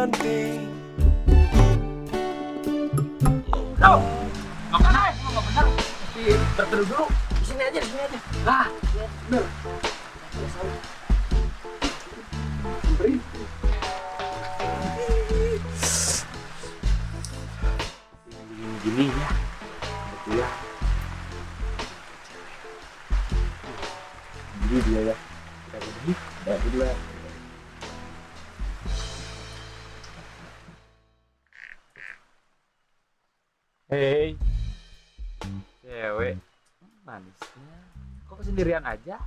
penting. Tuh, nggak benar, nggak benar. Mesti berteduh dulu. Di sini aja, di sini aja. Lah, bener. Gini ya, kebetulan. Jadi dia ya, kita berdua, udah berdua. Hei, cewek manisnya, kok sendirian aja?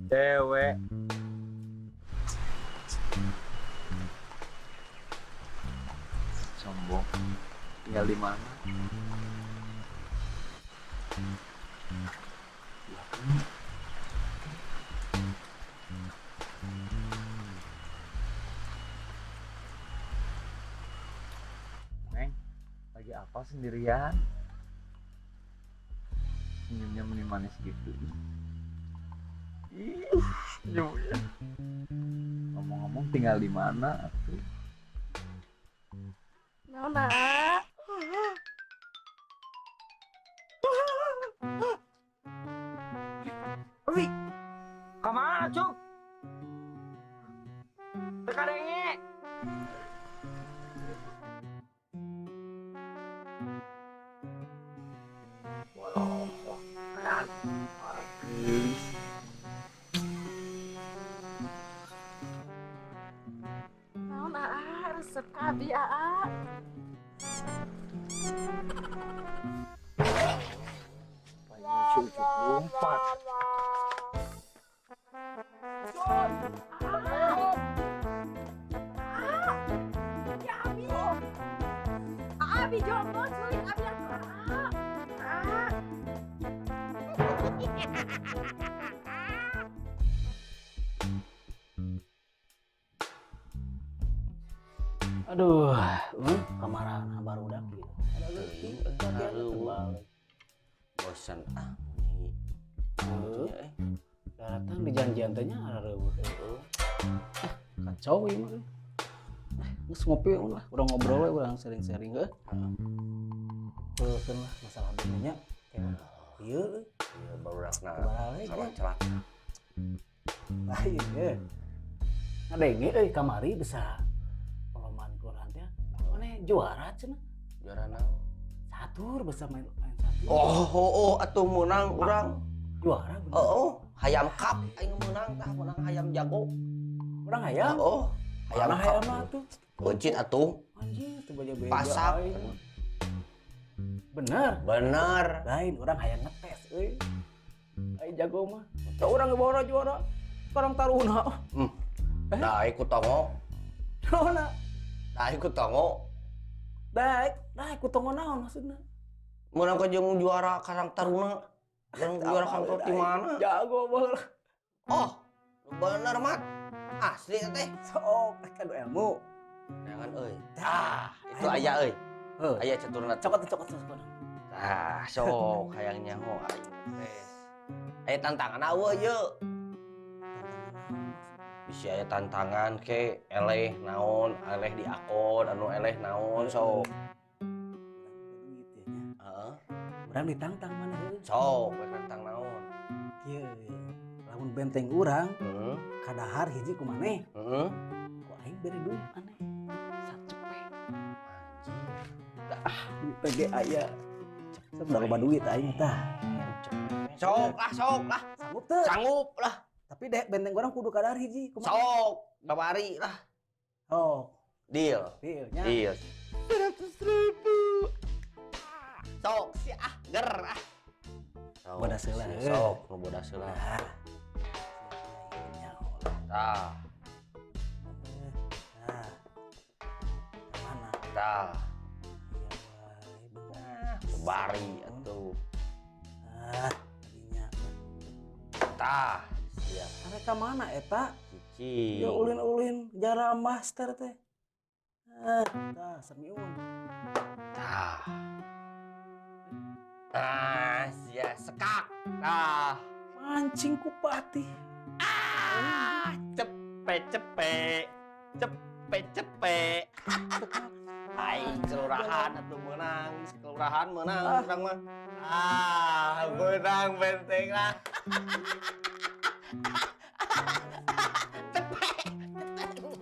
Cewek, sombong, tinggal di mana? Neng, lagi apa sendirian? Senyumnya manis gitu. Ih, senyumnya. Ngomong-ngomong tinggal di mana tuh? Nona. Ui, kemana cuk? Terkadangnya. Walau, kan, habis. Nona resep kabi aa. Banyak cucu lompat. Abi jomblo cuy, abi yang Aduh, kamaran baru udah gitu. Ada Bosan datang di janjian tehnya ada reueuh. Kacau ieu mah. Geus ngopi lah, urang ngobrol we, urang sharing-sharing heuh. Lah masalah dunia ieu barurakna sabaraha celak. lain ge. Ngadenge euy kamari bisa pengalaman Quran teh. Mane juara cenah. Juara naon? Catur bisa main catur. Oh, atuh menang urang. Juara bener. Oh, hayam cup aing menang tah, menang hayam jago. Urang hayam. Oh, hayam Hayam cup. mah tuh. Buncit atuh. Anjing teu beja-beja. Pasak. aing. Bener. Bener. Lain orang hayang ngetes euy. Ai jago mah. Teu urang ngeboro juara. Sekarang taruna. Daek ku tongo. Naonna? Daek ku tongo. Daek ku tongo naon maksudna? Menang ka jeung juara Karang Taruna. Yang juara kantor di mana? Jago baheula. Oh, bener mat. Asli teh. Sok kan ilmu. Jangan euy. Itu aya euy. Aya caturna. Cokot. Sok hayangnya ho aing tes. Aya tantangan eueuh ieu. Bisi aya tantangan ke eleh naon, eleh di akun, anu eleh naon sok. Heeh. Urang ditantang mana heuh? Sok we tantang naon. Kieu. Lamun benteng urang, Heeh. kadahar hiji ku maneh. Heeh. Ku aing bere duit aneh. Sacepeng. Anjir. Duit teh ge aya. Seberapa loba duit aing tah. Sok lah. Sanggup teu? Sanggup lah. Tapi deh benteng urang kudu kadahar hiji kumaha? Sok, babari lah. Oh, Deal. dealnya. Deal. 100.000. Sok si ger ah. Sok, Bodas heula, si sok, nu bodas heula. Tah, Mana? tah. Iya, Babari atuh. tadinya. Tah, siap. Mereka mana eta? Cici. Ya ulin-ulin jara master teh. Tah semiun. Tah. Sia sekak. Ah, Mancing ku pati. cepet. Ai, kelurahan atuh menang, kelurahan menang mah. Menang benteng lah.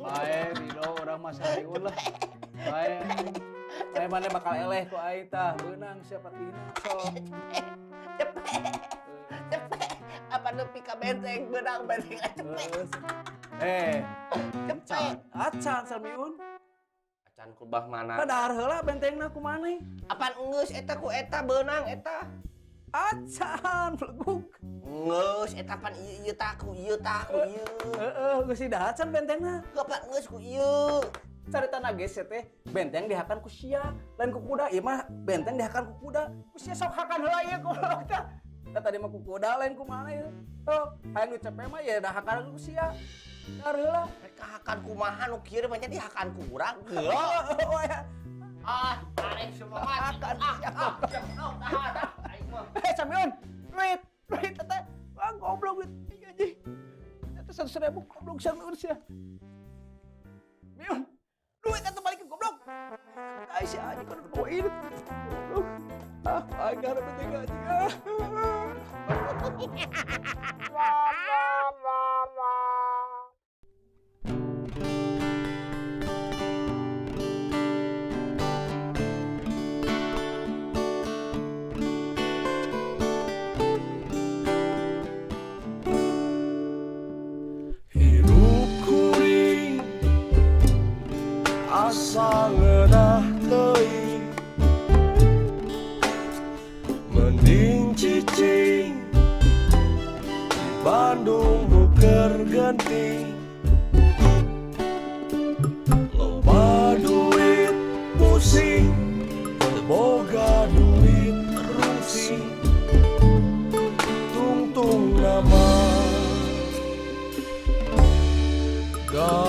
Bae, Rido urang mah sariun lah. Bae. Bae mana bakal eleh ku aing tah. Beunang siapa tina sok. Apa nepi ka benteng menang benteng cepet. Acan Samiun. Acan kubah mana? Kadar heula bentengna ku maneh. Apaan geus eta ku eta beunang eta? Acan pleguk. Geus eta pan ieu tah ku ieu. Geus sidah acan bentengna. Kapan geus ku ieu? Carita nage teh benteng dihakan ku sia lain ku kuda. Ieu mah benteng dihakan ku kuda. Ku sia sok hakan heula ieu goblok teh. Tadi mah ku kuda lain ku maneh. Oh, hayang nu cepet mah ya dahakan ku sia. Dar heula. Mereka hakan kumaha nu kieu banyak dihakan ku urang. Oh ya. Tarik semua mati. Samion, duit teh. Wah, goblok duit gaji. Eta 100.000 goblok Samion sia. Mion, duit eta balik ke goblok. Ai si aja kan bawa ini. Goblok. Aing garep penting gaji. Hirup kuring asa ngeunah teuing mending cicing di Bandung nuker genting loba duit pusing boga duit rusing tungtung nama God.